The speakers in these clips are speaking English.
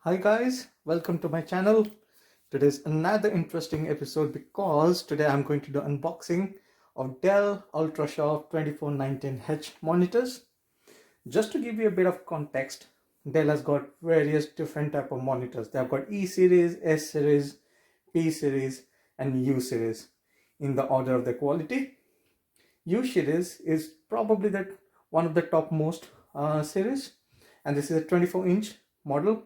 Hi guys, welcome to my channel. Today's another interesting episode because today I'm going to do unboxing of Dell Ultrasharp 2419h monitors. Just to give you a bit of context, Dell has got various different type of monitors. They have got E series, S series, P series and U series in the order of the quality. U series is probably one of the topmost series, and this is a 24-inch model.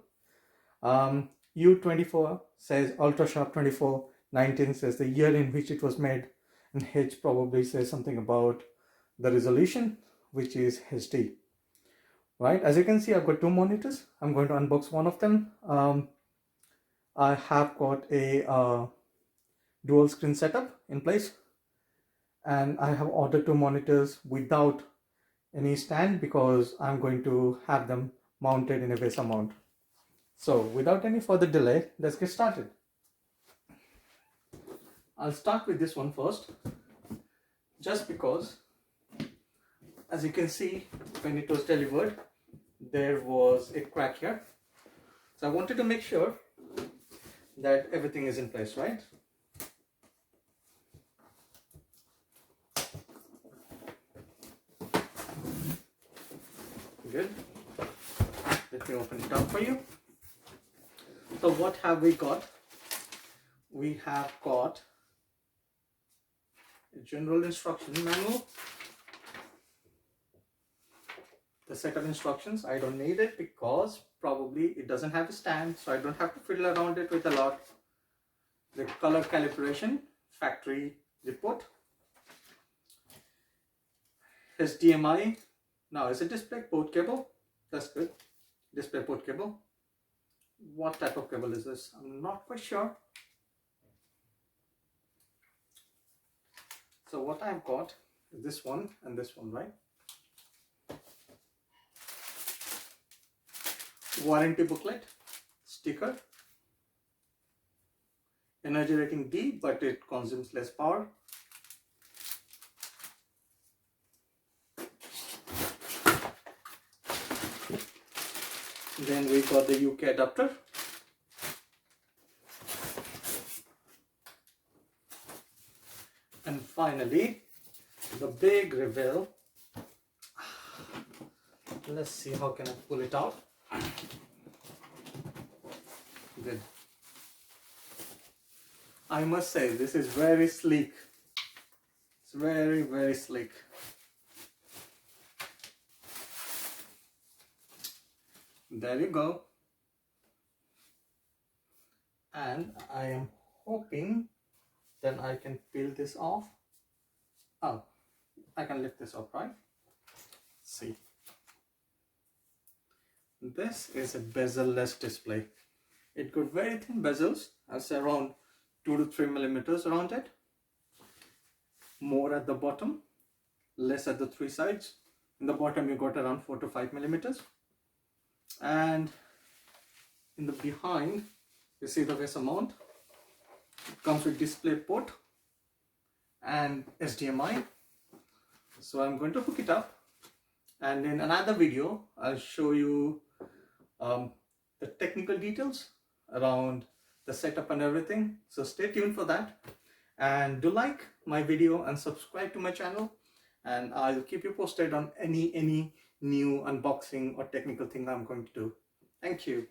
U24 says Ultrasharp 2419 says the year in which it was made, and H probably says something about the resolution, which is HD. Right, as you can see, I've got two monitors. I'm going to unbox one of them. I have got a dual screen setup in place, and I have ordered two monitors without any stand because I'm going to have them mounted in a VESA mount. So without any further delay, let's get started. I'll start with this one first, just because as you can see, when it was delivered, there was a crack here. So I wanted to make sure that everything is in place, right? Good. Let me open it up for you. So what have we got? We have got a general instruction manual. The set of instructions, I don't need it because probably it doesn't have a stand, so I don't have to fiddle around it with a lot. The color calibration factory report. HDMI. Now, is it display port cable? That's good. Display port cable. What type of cable is this? I'm not quite sure. So what I've got is this one and this one, right? Warranty booklet, sticker, energy rating D, but it consumes less power. Then we got the UK adapter. And finally, the big reveal. Let's see, how can I pull it out? Good. I must say, this is very sleek. It's very, very sleek. There you go. And I am hoping then I can peel this off. Oh, I can lift this up, right? Let's see. This is a bezel-less display. It got very thin bezels, I'll say around 2 to 3 millimeters around it. More at the bottom, less at the three sides. In the bottom you got around 4 to 5 millimeters. And in the behind, you see the VESA mount. It comes with display port and HDMI. So I'm going to hook it up, and in another video I'll show you the technical details around the setup and everything. So stay tuned for that, and do like my video and subscribe to my channel, and I'll keep you posted on any new unboxing or technical thing I'm going to do. Thank you.